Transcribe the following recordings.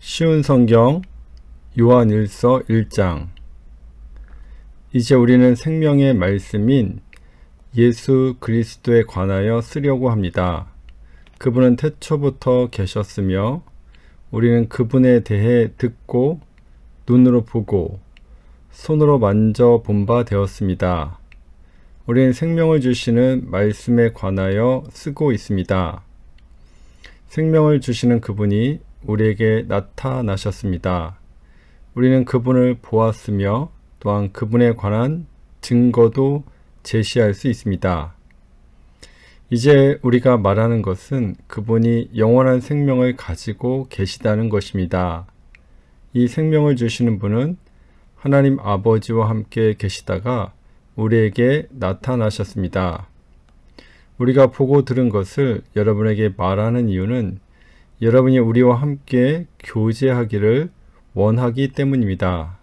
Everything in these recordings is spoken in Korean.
쉬운 성경 요한일서 1장. 이제 우리는 생명의 말씀인 예수 그리스도에 관하여 쓰려고 합니다. 그분은 태초부터 계셨으며 우리는 그분에 대해 듣고 눈으로 보고 손으로 만져본 바 되었습니다. 우리는 생명을 주시는 말씀에 관하여 쓰고 있습니다. 생명을 주시는 그분이 우리에게 나타나셨습니다. 우리는 그분을 보았으며 또한 그분에 관한 증거도 제시할 수 있습니다. 이제 우리가 말하는 것은 그분이 영원한 생명을 가지고 계시다는 것입니다. 이 생명을 주시는 분은 하나님 아버지와 함께 계시다가 우리에게 나타나셨습니다. 우리가 보고 들은 것을 여러분에게 말하는 이유는 여러분이 우리와 함께 교제하기를 원하기 때문입니다.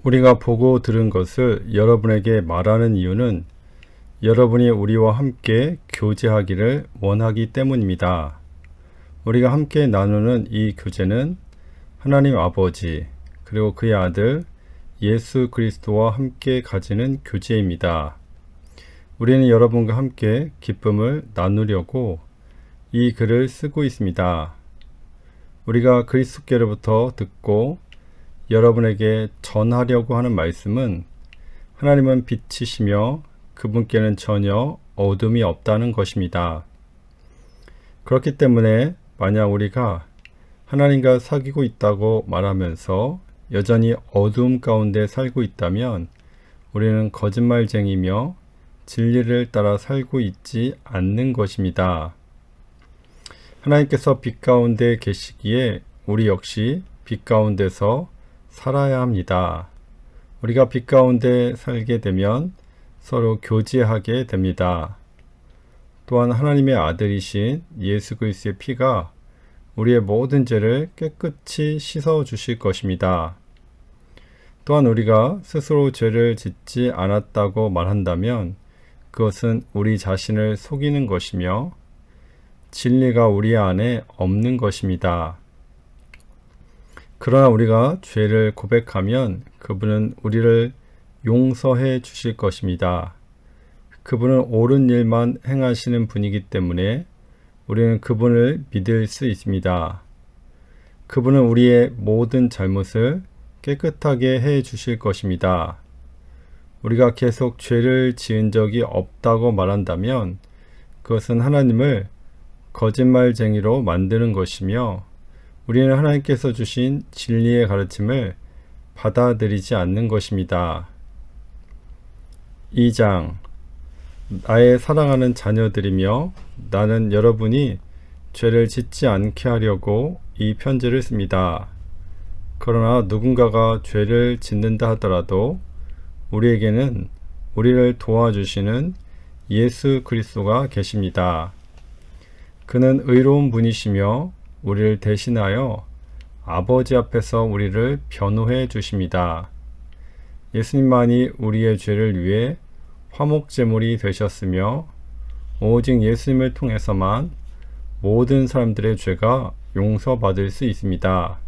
우리가 보고 들은 것을 여러분에게 말하는 이유는 여러분이 우리와 함께 교제하기를 원하기 때문입니다. 우리가 함께 나누는 이 교제는 하나님 아버지 그리고 그의 아들 예수 그리스도와 함께 가지는 교제입니다. 우리는 여러분과 함께 기쁨을 나누려고 이 글을 쓰고 있습니다. 우리가 그리스도께로부터 듣고 여러분에게 전하려고 하는 말씀은 하나님은 빛이시며 그분께는 전혀 어둠이 없다는 것입니다. 그렇기 때문에 만약 우리가 하나님과 사귀고 있다고 말하면서 여전히 어둠 가운데 살고 있다면 우리는 거짓말쟁이며 진리를 따라 살고 있지 않는 것입니다. 하나님께서 빛 가운데 계시기에 우리 역시 빛 가운데서 살아야 합니다. 우리가 빛 가운데 살게 되면 서로 교제하게 됩니다. 또한 하나님의 아들이신 예수 그리스도의 피가 우리의 모든 죄를 깨끗이 씻어 주실 것입니다. 또한 우리가 스스로 죄를 짓지 않았다고 말한다면 그것은 우리 자신을 속이는 것이며 진리가 우리 안에 없는 것입니다. 그러나 우리가 죄를 고백하면 그분은 우리를 용서해 주실 것입니다. 그분은 옳은 일만 행하시는 분이기 때문에 우리는 그분을 믿을 수 있습니다. 그분은 우리의 모든 잘못을 깨끗하게 해 주실 것입니다. 우리가 계속 죄를 지은 적이 없다고 말한다면 그것은 하나님을 거짓말쟁이로 만드는 것이며 우리는 하나님께서 주신 진리의 가르침을 받아들이지 않는 것입니다. 2장. 나의 사랑하는 자녀들이며 나는 여러분이 죄를 짓지 않게 하려고 이 편지를 씁니다. 그러나 누군가가 죄를 짓는다 하더라도 우리에게는 우리를 도와주시는 예수 그리스도가 계십니다. 그는 의로운 분이시며 우리를 대신하여 아버지 앞에서 우리를 변호해 주십니다. 예수님만이 우리의 죄를 위해 화목제물이 되셨으며 오직 예수님을 통해서만 모든 사람들의 죄가 용서받을 수 있습니다.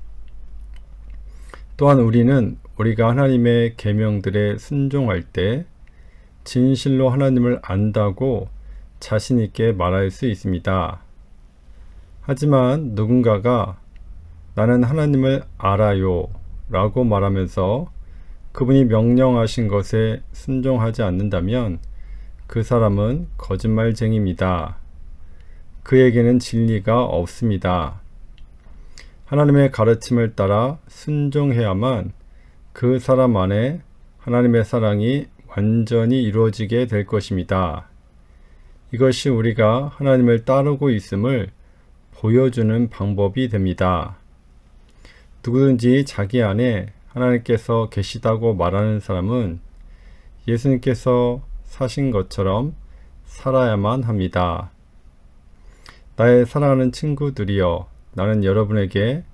또한 우리는 우리가 하나님의 계명들에 순종할 때 진실로 하나님을 안다고 자신 있게 말할 수 있습니다. 하지만 누군가가 나는 하나님을 알아요 라고 말하면서 그분이 명령하신 것에 순종하지 않는다면 그 사람은 거짓말쟁이입니다. 그에게는 진리가 없습니다. 하나님의 가르침을 따라 순종해야만 그 사람 안에 하나님의 사랑이 완전히 이루어지게 될 것입니다. 이것이 우리가 하나님을 따르고 있음을 보여주는 방법이 됩니다. 누구든지 자기 안에 하나님께서 계시다고 말하는 사람은 예수님께서 사신 것처럼 살아야만 합니다. 나의 사랑하는 친구들이여, 나는 여러분에게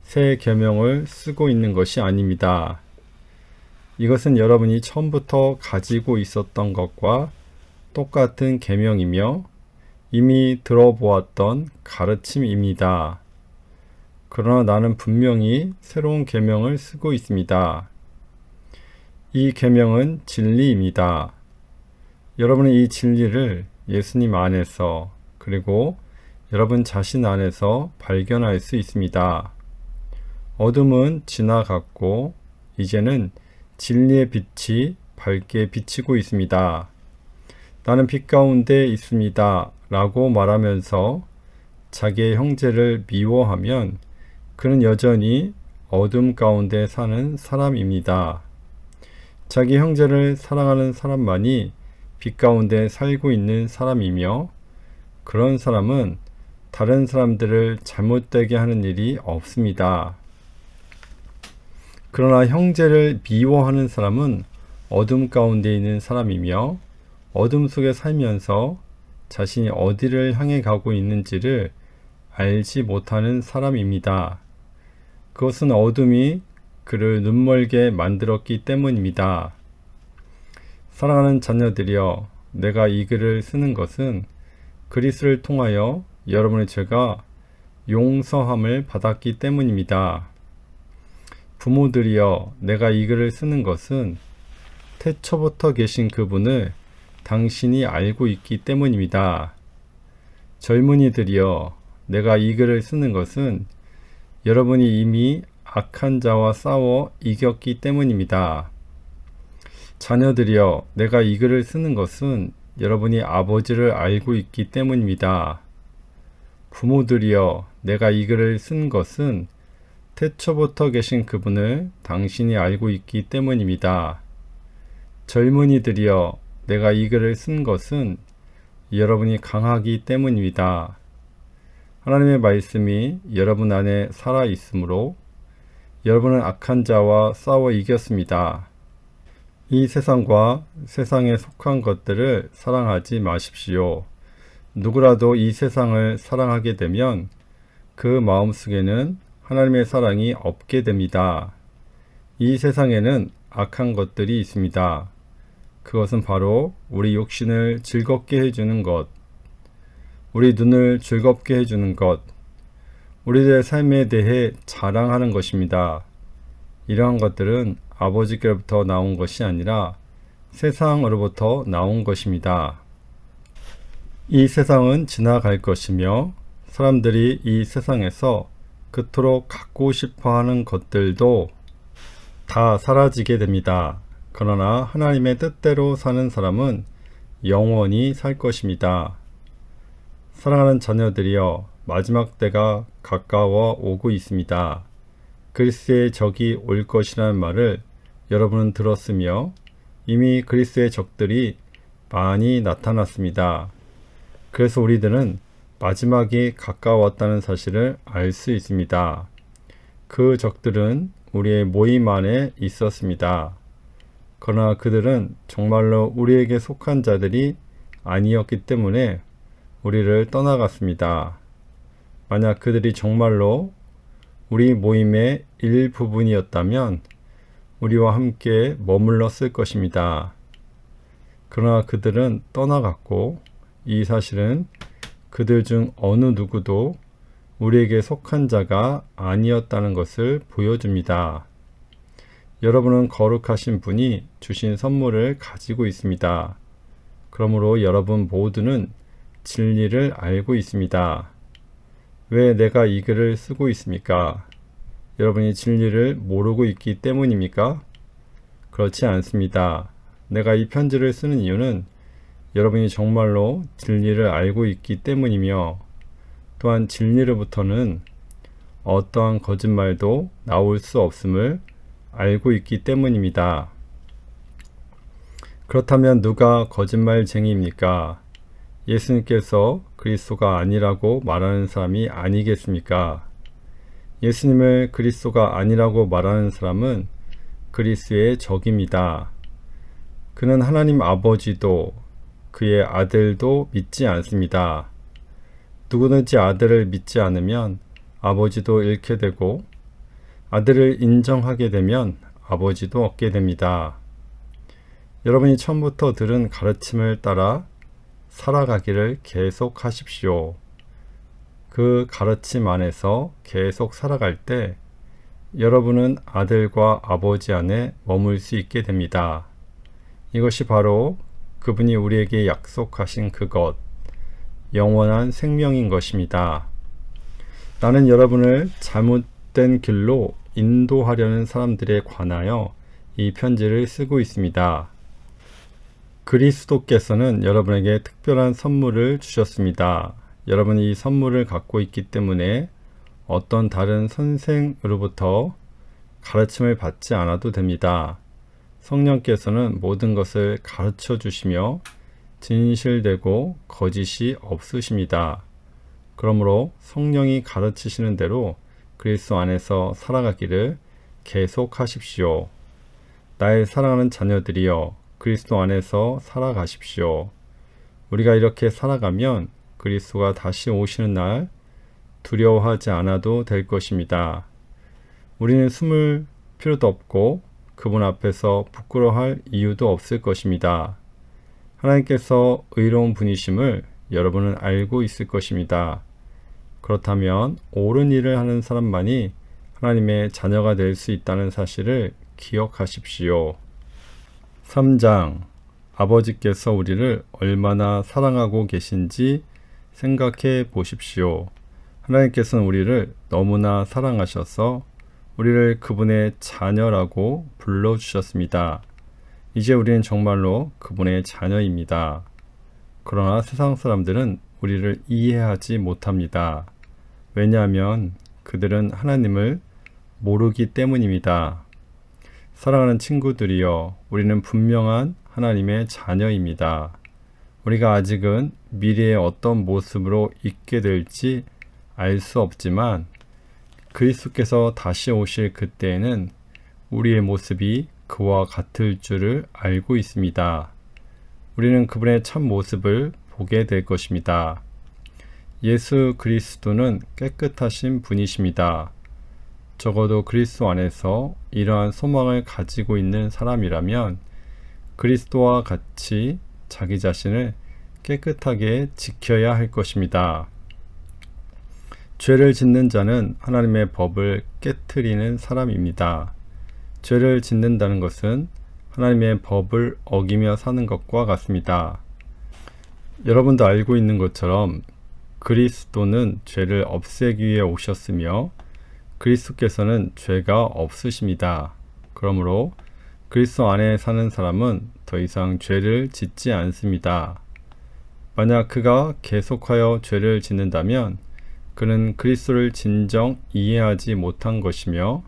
새 계명을 쓰고 있는 것이 아닙니다. 이것은 여러분이 처음부터 가지고 있었던 것과 똑같은 계명이며 이미 들어보았던 가르침입니다. 그러나 나는 분명히 새로운 계명을 쓰고 있습니다. 이 계명은 진리입니다. 여러분은 이 진리를 예수님 안에서 그리고 여러분 자신 안에서 발견할 수 있습니다. 어둠은 지나갔고 이제는 진리의 빛이 밝게 비치고 있습니다. 나는 빛 가운데 있습니다 라고 말하면서 자기의 형제를 미워하면 그는 여전히 어둠 가운데 사는 사람입니다. 자기 형제를 사랑하는 사람만이 빛 가운데 살고 있는 사람이며 그런 사람은 다른 사람들을 잘못되게 하는 일이 없습니다. 그러나 형제를 미워하는 사람은 어둠 가운데 있는 사람이며 어둠 속에 살면서 자신이 어디를 향해 가고 있는지를 알지 못하는 사람입니다. 그것은 어둠이 그를 눈멀게 만들었기 때문입니다. 사랑하는 자녀들이여, 내가 이 글을 쓰는 것은 그리스도를 통하여 여러분의 죄가 용서함을 받았기 때문입니다. 부모들이여, 내가 이 글을 쓰는 것은 태초부터 계신 그분을 당신이 알고 있기 때문입니다. 젊은이들이여, 내가 이 글을 쓰는 것은 여러분이 이미 악한 자와 싸워 이겼기 때문입니다. 자녀들이여, 내가 이 글을 쓰는 것은 여러분이 아버지를 알고 있기 때문입니다. 부모들이여, 내가 이 글을 쓴 것은 태초부터 계신 그분을 당신이 알고 있기 때문입니다. 젊은이들이여, 내가 이 글을 쓴 것은 여러분이 강하기 때문입니다. 하나님의 말씀이 여러분 안에 살아 있으므로 여러분은 악한 자와 싸워 이겼습니다. 이 세상과 세상에 속한 것들을 사랑하지 마십시오. 누구라도 이 세상을 사랑하게 되면 그 마음속에는 하나님의 사랑이 없게 됩니다. 이 세상에는 악한 것들이 있습니다. 그것은 바로 우리 육신을 즐겁게 해주는 것, 우리 눈을 즐겁게 해주는 것, 우리들의 삶에 대해 자랑하는 것입니다. 이러한 것들은 아버지께로부터 나온 것이 아니라 세상으로부터 나온 것입니다. 이 세상은 지나갈 것이며 사람들이 이 세상에서 그토록 갖고 싶어 하는 것들도 다 사라지게 됩니다. 그러나 하나님의 뜻대로 사는 사람은 영원히 살 것입니다. 사랑하는 자녀들이여, 마지막 때가 가까워 오고 있습니다. 그리스도의 적이 올 것이라는 말을 여러분은 들었으며 이미 그리스도의 적들이 많이 나타났습니다. 그래서 우리들은 마지막이 가까웠다는 사실을 알 수 있습니다. 그 적들은 우리의 모임 안에 있었습니다. 그러나 그들은 정말로 우리에게 속한 자들이 아니었기 때문에 우리를 떠나갔습니다. 만약 그들이 정말로 우리 모임의 일부분이었다면 우리와 함께 머물렀을 것입니다. 그러나 그들은 떠나갔고 이 사실은 그들 중 어느 누구도 우리에게 속한 자가 아니었다는 것을 보여줍니다. 여러분은 거룩하신 분이 주신 선물을 가지고 있습니다. 그러므로 여러분 모두는 진리를 알고 있습니다. 왜 내가 이 글을 쓰고 있습니까? 여러분이 진리를 모르고 있기 때문입니까? 그렇지 않습니다. 내가 이 편지를 쓰는 이유는 여러분이 정말로 진리를 알고 있기 때문이며 또한 진리로부터는 어떠한 거짓말도 나올 수 없음을 알고 있기 때문입니다. 그렇다면 누가 거짓말쟁이입니까? 예수님께서 그리스도가 아니라고 말하는 사람이 아니겠습니까? 예수님을 그리스도가 아니라고 말하는 사람은 그리스도의 적입니다. 그는 하나님 아버지도 그의 아들도 믿지 않습니다. 누구든지 아들을 믿지 않으면 아버지도 잃게 되고 아들을 인정하게 되면 아버지도 얻게 됩니다. 여러분이 처음부터 들은 가르침을 따라 살아가기를 계속하십시오. 그 가르침 안에서 계속 살아갈 때 여러분은 아들과 아버지 안에 머물 수 있게 됩니다. 이것이 바로 그분이 우리에게 약속하신 그것, 영원한 생명인 것입니다. 나는 여러분을 잘못된 길로 인도하려는 사람들에 관하여 이 편지를 쓰고 있습니다. 그리스도께서는 여러분에게 특별한 선물을 주셨습니다. 여러분이 이 선물을 갖고 있기 때문에 어떤 다른 선생으로부터 가르침을 받지 않아도 됩니다. 성령께서는 모든 것을 가르쳐 주시며 진실되고 거짓이 없으십니다. 그러므로 성령이 가르치시는 대로 그리스도 안에서 살아가기를 계속하십시오. 나의 사랑하는 자녀들이여, 그리스도 안에서 살아가십시오. 우리가 이렇게 살아가면 그리스도가 다시 오시는 날 두려워하지 않아도 될 것입니다. 우리는 숨을 필요도 없고 그분 앞에서 부끄러워할 이유도 없을 것입니다. 하나님께서 의로운 분이심을 여러분은 알고 있을 것입니다. 그렇다면 옳은 일을 하는 사람만이 하나님의 자녀가 될 수 있다는 사실을 기억하십시오. 3장, 아버지께서 우리를 얼마나 사랑하고 계신지 생각해 보십시오. 하나님께서는 우리를 너무나 사랑하셔서 우리를 그분의 자녀라고 불러주셨습니다. 이제 우리는 정말로 그분의 자녀입니다. 그러나 세상 사람들은 우리를 이해하지 못합니다. 왜냐하면 그들은 하나님을 모르기 때문입니다. 사랑하는 친구들이여, 우리는 분명한 하나님의 자녀입니다. 우리가 아직은 미래에 어떤 모습으로 있게 될지 알 수 없지만 그리스도께서 다시 오실 그때에는 우리의 모습이 그와 같을 줄을 알고 있습니다. 우리는 그분의 참 모습을 보게 될 것입니다. 예수 그리스도는 깨끗하신 분이십니다. 적어도 그리스도 안에서 이러한 소망을 가지고 있는 사람이라면 그리스도와 같이 자기 자신을 깨끗하게 지켜야 할 것입니다. 죄를 짓는 자는 하나님의 법을 깨트리는 사람입니다. 죄를 짓는다는 것은 하나님의 법을 어기며 사는 것과 같습니다. 여러분도 알고 있는 것처럼 그리스도는 죄를 없애기 위해 오셨으며 그리스도께서는 죄가 없으십니다. 그러므로 그리스도 안에 사는 사람은 더 이상 죄를 짓지 않습니다. 만약 그가 계속하여 죄를 짓는다면 그는 그리스도를 진정 이해하지 못한 것이며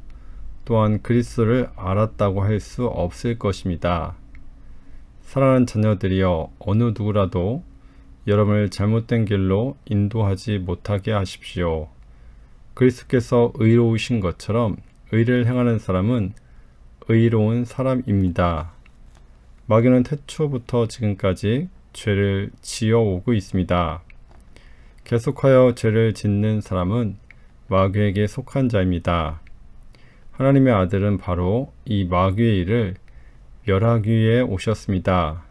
또한 그리스도를 알았다고 할 수 없을 것입니다. 사랑하는 자녀들이여, 어느 누구라도 여러분을 잘못된 길로 인도하지 못하게 하십시오. 그리스도께서 의로우신 것처럼 의를 행하는 사람은 의로운 사람입니다. 마귀는 태초부터 지금까지 죄를 지어오고 있습니다. 계속하여 죄를 짓는 사람은 마귀에게 속한 자입니다. 하나님의 아들은 바로 이 마귀의 일을 멸하기 위해 오셨습니다.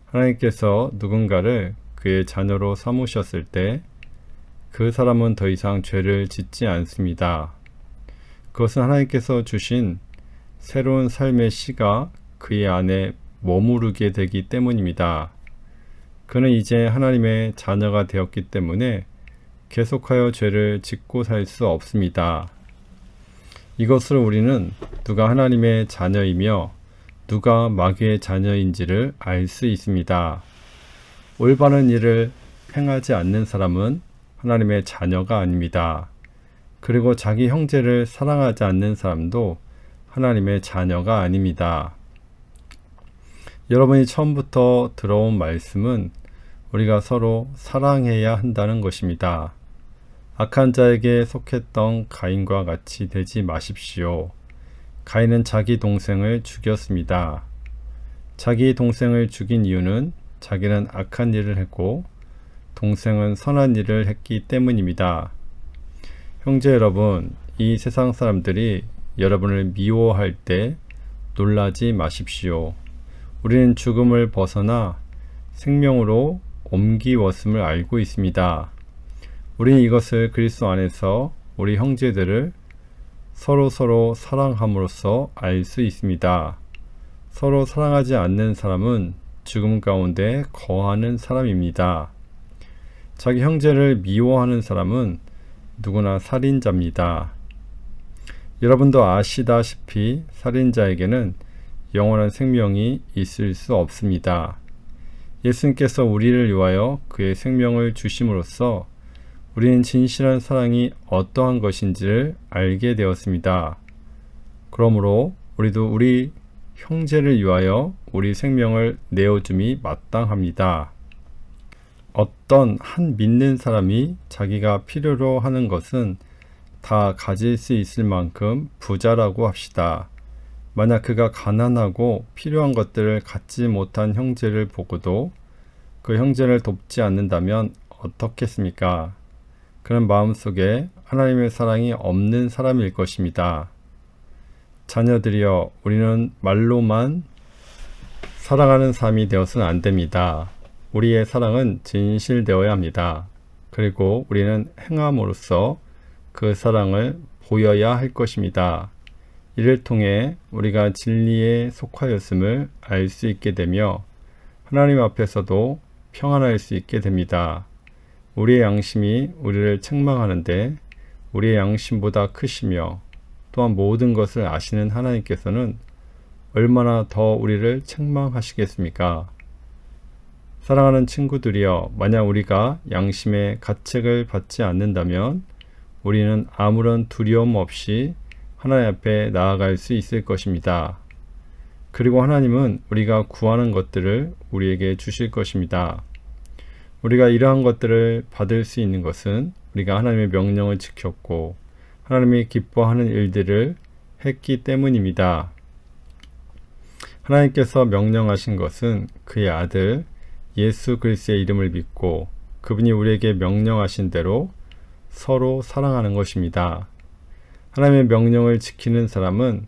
하나님께서 누군가를 그의 자녀로 삼으셨을 때 그 사람은 더 이상 죄를 짓지 않습니다. 그것은 하나님께서 주신 새로운 삶의 씨가 그의 안에 머무르게 되기 때문입니다. 그는 이제 하나님의 자녀가 되었기 때문에 계속하여 죄를 짓고 살 수 없습니다. 이것으로 우리는 누가 하나님의 자녀이며 누가 마귀의 자녀인지를 알 수 있습니다. 올바른 일을 행하지 않는 사람은 하나님의 자녀가 아닙니다. 그리고 자기 형제를 사랑하지 않는 사람도 하나님의 자녀가 아닙니다. 여러분이 처음부터 들어온 말씀은 우리가 서로 사랑해야 한다는 것입니다. 악한 자에게 속했던 가인과 같이 되지 마십시오. 가인은 자기 동생을 죽였습니다. 자기 동생을 죽인 이유는 자기는 악한 일을 했고 동생은 선한 일을 했기 때문입니다. 형제 여러분, 이 세상 사람들이 여러분을 미워할 때 놀라지 마십시오. 우리는 죽음을 벗어나 생명으로 옮기웠음을 알고 있습니다. 우리는 이것을 그리스도 안에서 우리 형제들을 서로 사랑함으로써 알 수 있습니다. 서로 사랑하지 않는 사람은 죽음 가운데 거하는 사람입니다. 자기 형제를 미워하는 사람은 누구나 살인자입니다. 여러분도 아시다시피 살인자에게는 영원한 생명이 있을 수 없습니다. 예수님께서 우리를 위하여 그의 생명을 주심으로써 우리는 진실한 사랑이 어떠한 것인지를 알게 되었습니다. 그러므로 우리도 우리 형제를 위하여 우리 생명을 내어줌이 마땅합니다. 어떤 한 믿는 사람이 자기가 필요로 하는 것은 다 가질 수 있을 만큼 부자라고 합시다. 만약 그가 가난하고 필요한 것들을 갖지 못한 형제를 보고도 그 형제를 돕지 않는다면 어떻겠습니까? 그는 마음속에 하나님의 사랑이 없는 사람일 것입니다. 자녀들이여, 우리는 말로만 사랑하는 삶이 되어서는 안 됩니다. 우리의 사랑은 진실되어야 합니다. 그리고 우리는 행함으로써 그 사랑을 보여야 할 것입니다. 이를 통해 우리가 진리에 속하였음을 알 수 있게 되며 하나님 앞에서도 평안할 수 있게 됩니다. 우리의 양심이 우리를 책망하는데 우리의 양심보다 크시며 또한 모든 것을 아시는 하나님께서는 얼마나 더 우리를 책망하시겠습니까? 사랑하는 친구들이여, 만약 우리가 양심의 가책을 받지 않는다면 우리는 아무런 두려움 없이 하나님 앞에 나아갈 수 있을 것입니다. 그리고 하나님은 우리가 구하는 것들을 우리에게 주실 것입니다. 우리가 이러한 것들을 받을 수 있는 것은 우리가 하나님의 명령을 지켰고 하나님이 기뻐하는 일들을 했기 때문입니다. 하나님께서 명령하신 것은 그의 아들 예수 그리스도의 이름을 믿고 그분이 우리에게 명령하신 대로 서로 사랑하는 것입니다. 하나님의 명령을 지키는 사람은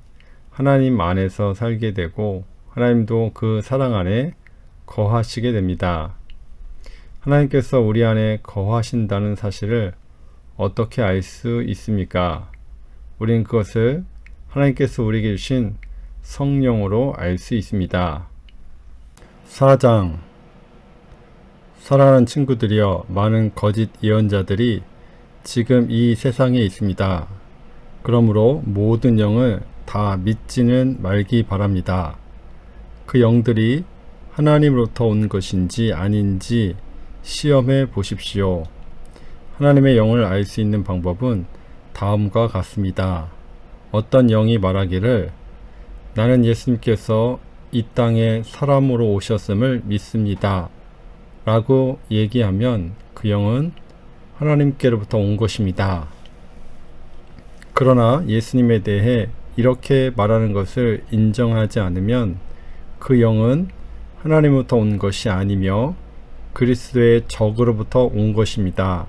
하나님 안에서 살게 되고 하나님도 그 사랑 안에 거하시게 됩니다. 하나님께서 우리 안에 거하신다는 사실을 어떻게 알 수 있습니까? 우린 그것을 하나님께서 우리에게 주신 성령으로 알 수 있습니다. 4장. 사랑하는 친구들이여, 많은 거짓 예언자들이 지금 이 세상에 있습니다. 그러므로 모든 영을 다 믿지는 말기 바랍니다. 그 영들이 하나님으로부터 온 것인지 아닌지 시험해 보십시오. 하나님의 영을 알 수 있는 방법은 다음과 같습니다. 어떤 영이 말하기를 나는 예수님께서 이 땅에 사람으로 오셨음을 믿습니다 라고 얘기하면 그 영은 하나님께로부터 온 것입니다. 그러나 예수님에 대해 이렇게 말하는 것을 인정하지 않으면 그 영은 하나님으로부터 온 것이 아니며 그리스도의 적으로부터 온 것입니다.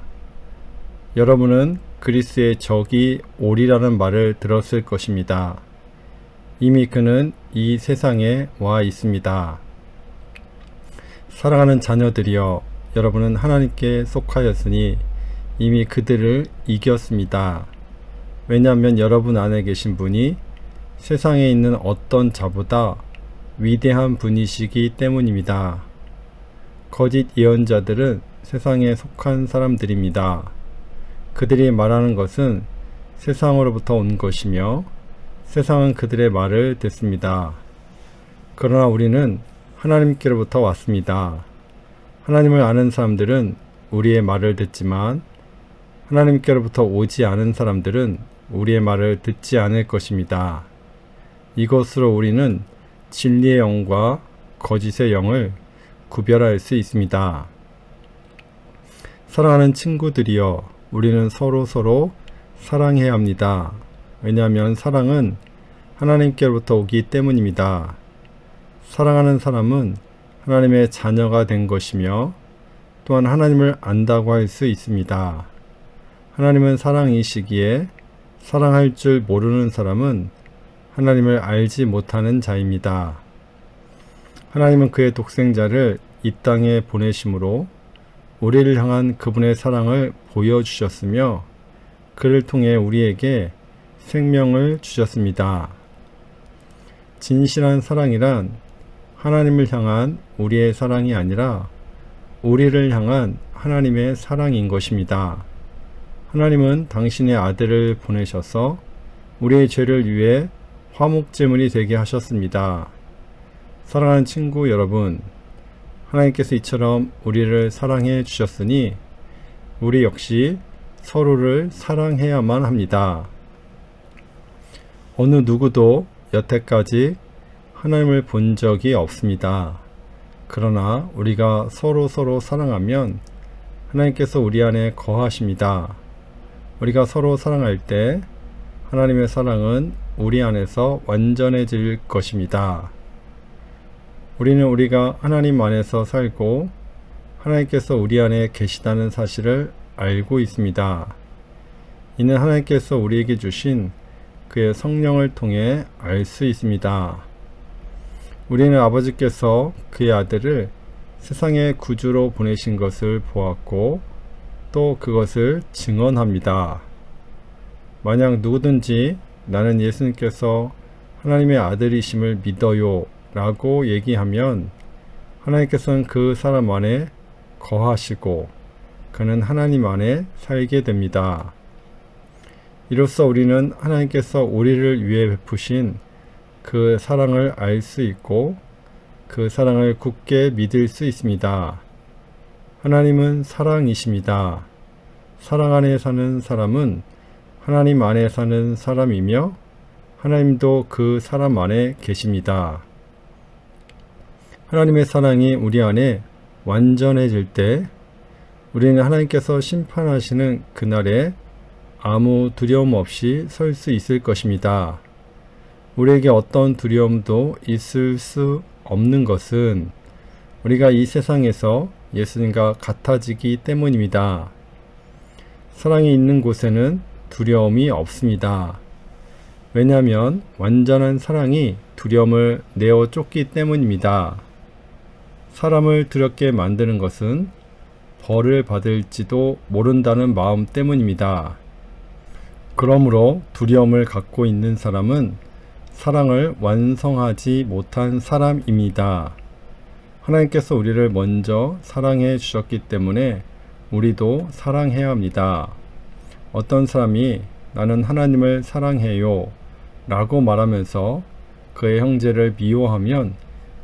여러분은 그리스도의 적이 오리라는 말을 들었을 것입니다. 이미 그는 이 세상에 와 있습니다. 사랑하는 자녀들이여, 여러분은 하나님께 속하였으니 이미 그들을 이겼습니다. 왜냐하면 여러분 안에 계신 분이 세상에 있는 어떤 자보다 위대한 분이시기 때문입니다. 거짓 예언자들은 세상에 속한 사람들입니다. 그들이 말하는 것은 세상으로부터 온 것이며 세상은 그들의 말을 듣습니다. 그러나 우리는 하나님께로부터 왔습니다. 하나님을 아는 사람들은 우리의 말을 듣지만 하나님께로부터 오지 않은 사람들은 우리의 말을 듣지 않을 것입니다. 이것으로 우리는 진리의 영과 거짓의 영을 구별할 수 있습니다. 사랑하는 친구들이여, 우리는 서로 사랑해야 합니다. 왜냐하면 사랑은 하나님께로부터 오기 때문입니다. 사랑하는 사람은 하나님의 자녀가 된 것이며 또한 하나님을 안다고 할 수 있습니다. 하나님은 사랑이시기에 사랑할 줄 모르는 사람은 하나님을 알지 못하는 자입니다. 하나님은 그의 독생자를 이 땅에 보내심으로 우리를 향한 그분의 사랑을 보여주셨으며 그를 통해 우리에게 생명을 주셨습니다. 진실한 사랑이란 하나님을 향한 우리의 사랑이 아니라 우리를 향한 하나님의 사랑인 것입니다. 하나님은 당신의 아들을 보내셔서 우리의 죄를 위해 화목제물이 되게 하셨습니다. 사랑하는 친구 여러분, 하나님께서 이처럼 우리를 사랑해 주셨으니 우리 역시 서로를 사랑해야만 합니다. 어느 누구도 여태까지 하나님을 본 적이 없습니다. 그러나 우리가 서로 사랑하면 하나님께서 우리 안에 거하십니다. 우리가 서로 사랑할 때 하나님의 사랑은 우리 안에서 완전해질 것입니다. 우리는 우리가 하나님 안에서 살고 하나님께서 우리 안에 계시다는 사실을 알고 있습니다. 이는 하나님께서 우리에게 주신 그의 성령을 통해 알 수 있습니다. 우리는 아버지께서 그의 아들을 세상의 구주로 보내신 것을 보았고 또 그것을 증언합니다. 만약 누구든지 나는 예수님께서 하나님의 아들이심을 믿어요 라고 얘기하면 하나님께서는 그 사람 안에 거하시고 그는 하나님 안에 살게 됩니다. 이로써 우리는 하나님께서 우리를 위해 베푸신 그 사랑을 알 수 있고 그 사랑을 굳게 믿을 수 있습니다. 하나님은 사랑이십니다. 사랑 안에 사는 사람은 하나님 안에 사는 사람이며 하나님도 그 사람 안에 계십니다. 하나님의 사랑이 우리 안에 완전해질 때 우리는 하나님께서 심판하시는 그날에 아무 두려움 없이 설 수 있을 것입니다. 우리에게 어떤 두려움도 있을 수 없는 것은 우리가 이 세상에서 예수님과 같아지기 때문입니다. 사랑이 있는 곳에는 두려움이 없습니다. 왜냐하면 완전한 사랑이 두려움을 내어 쫓기 때문입니다. 사람을 두렵게 만드는 것은 벌을 받을지도 모른다는 마음 때문입니다. 그러므로 두려움을 갖고 있는 사람은 사랑을 완성하지 못한 사람입니다. 하나님께서 우리를 먼저 사랑해 주셨기 때문에 우리도 사랑해야 합니다. 어떤 사람이 나는 하나님을 사랑해요 라고 말하면서 그의 형제를 미워하면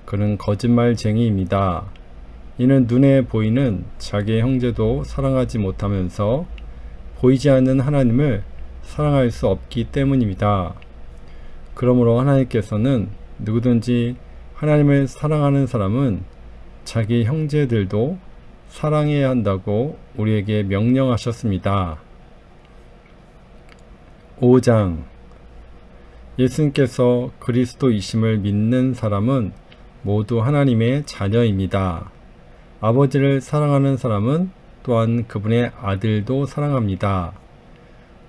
그는 거짓말쟁이입니다. 이는 눈에 보이는 자기의 형제도 사랑하지 못하면서 보이지 않는 하나님을 사랑할 수 없기 때문입니다. 그러므로 하나님께서는 누구든지 하나님을 사랑하는 사람은 자기 형제들도 사랑해야 한다고 우리에게 명령하셨습니다. 5장 예수님께서 그리스도이심을 믿는 사람은 모두 하나님의 자녀입니다. 아버지를 사랑하는 사람은 또한 그분의 아들도 사랑합니다.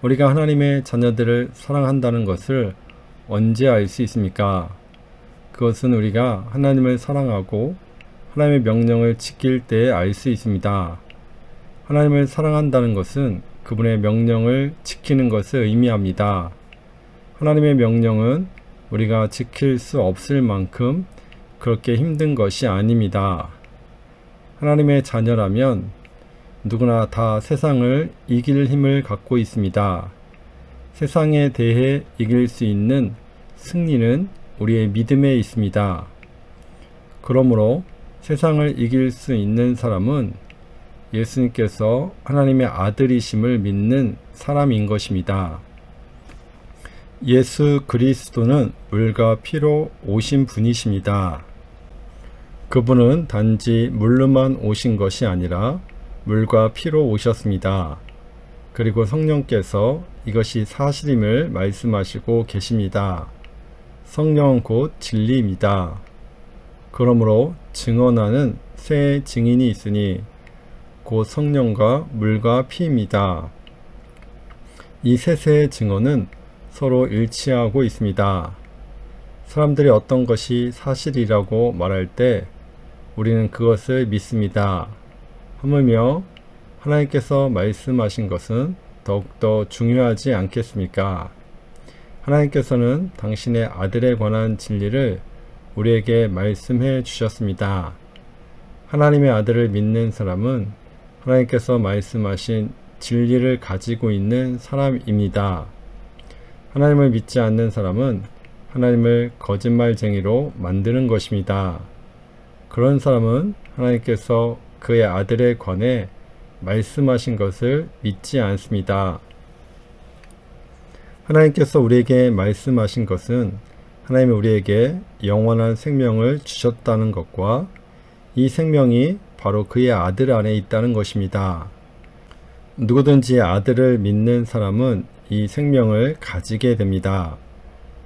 우리가 하나님의 자녀들을 사랑한다는 것을 언제 알 수 있습니까? 그것은 우리가 하나님을 사랑하고 하나님의 명령을 지킬 때 알 수 있습니다. 하나님을 사랑한다는 것은 그분의 명령을 지키는 것을 의미합니다. 하나님의 명령은 우리가 지킬 수 없을 만큼 그렇게 힘든 것이 아닙니다. 하나님의 자녀라면 누구나 다 세상을 이길 힘을 갖고 있습니다. 세상에 대해 이길 수 있는 승리는 우리의 믿음에 있습니다. 그러므로 세상을 이길 수 있는 사람은 예수님께서 하나님의 아들이심을 믿는 사람인 것입니다. 예수 그리스도는 물과 피로 오신 분이십니다. 그분은 단지 물로만 오신 것이 아니라 물과 피로 오셨습니다. 그리고 성령께서 이것이 사실임을 말씀하시고 계십니다. 성령은 곧 진리입니다. 그러므로 증언하는 세 증인이 있으니 곧 성령과 물과 피입니다. 이 셋의 증언은 서로 일치하고 있습니다. 사람들이 어떤 것이 사실이라고 말할 때 우리는 그것을 믿습니다. 하물며 하나님께서 말씀하신 것은 더욱더 중요하지 않겠습니까? 하나님께서는 당신의 아들에 관한 진리를 우리에게 말씀해 주셨습니다. 하나님의 아들을 믿는 사람은 하나님께서 말씀하신 진리를 가지고 있는 사람입니다. 하나님을 믿지 않는 사람은 하나님을 거짓말쟁이로 만드는 것입니다. 그런 사람은 하나님께서 그의 아들에 관해 말씀하신 것을 믿지 않습니다. 하나님께서 우리에게 말씀하신 것은 하나님이 우리에게 영원한 생명을 주셨다는 것과 이 생명이 바로 그의 아들 안에 있다는 것입니다. 누구든지 아들을 믿는 사람은 이 생명을 가지게 됩니다.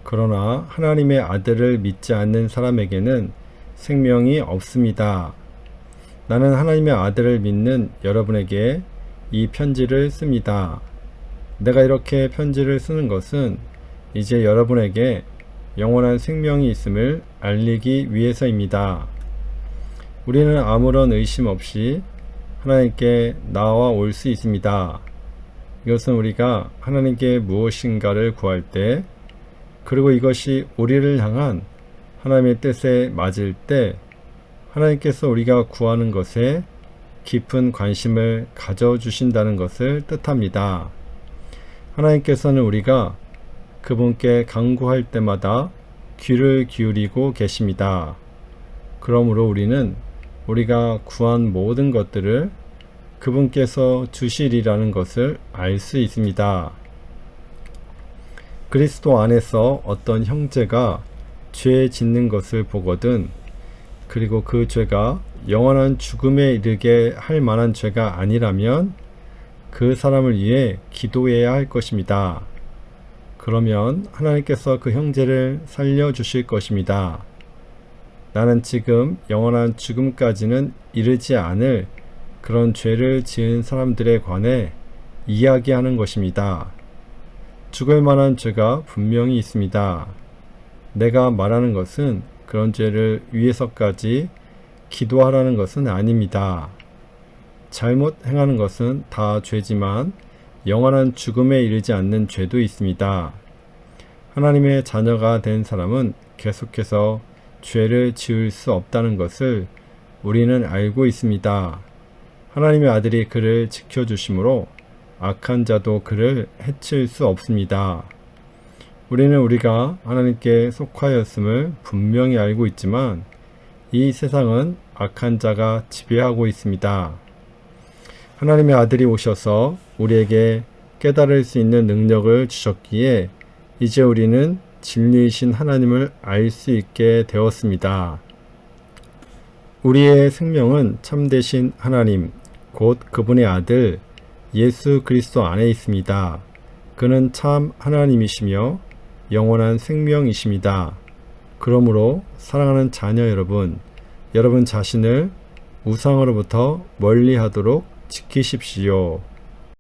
그러나 하나님의 아들을 믿지 않는 사람에게는 생명이 없습니다. 나는 하나님의 아들을 믿는 여러분에게 이 편지를 씁니다. 내가 이렇게 편지를 쓰는 것은 이제 여러분에게 영원한 생명이 있음을 알리기 위해서입니다. 우리는 아무런 의심 없이 하나님께 나와 올 수 있습니다. 이것은 우리가 하나님께 무엇인가를 구할 때, 그리고 이것이 우리를 향한 하나님의 뜻에 맞을 때 하나님께서 우리가 구하는 것에 깊은 관심을 가져주신다는 것을 뜻합니다. 하나님께서는 우리가 그분께 간구할 때마다 귀를 기울이고 계십니다. 그러므로 우리는 우리가 구한 모든 것들을 그분께서 주시리라는 것을 알 수 있습니다. 그리스도 안에서 어떤 형제가 죄 짓는 것을 보거든, 그리고 그 죄가 영원한 죽음에 이르게 할 만한 죄가 아니라면 그 사람을 위해 기도해야 할 것입니다. 그러면 하나님께서 그 형제를 살려주실 것입니다. 나는 지금 영원한 죽음까지는 이르지 않을 그런 죄를 지은 사람들에 관해 이야기하는 것입니다. 죽을 만한 죄가 분명히 있습니다. 내가 말하는 것은 그런 죄를 위해서까지 기도하라는 것은 아닙니다. 잘못 행하는 것은 다 죄지만 영원한 죽음에 이르지 않는 죄도 있습니다. 하나님의 자녀가 된 사람은 계속해서 죄를 지을 수 없다는 것을 우리는 알고 있습니다. 하나님의 아들이 그를 지켜주심으로 악한 자도 그를 해칠 수 없습니다. 우리는 우리가 하나님께 속하였음을 분명히 알고 있지만 이 세상은 악한 자가 지배하고 있습니다. 하나님의 아들이 오셔서 우리에게 깨달을 수 있는 능력을 주셨기에 이제 우리는 진리이신 하나님을 알 수 있게 되었습니다. 우리의 생명은 참되신 하나님, 곧 그분의 아들 예수 그리스도 안에 있습니다. 그는 참 하나님이시며 영원한 생명이십니다. 그러므로 사랑하는 자녀 여러분, 여러분 자신을 우상으로부터 멀리하도록 지키십시오.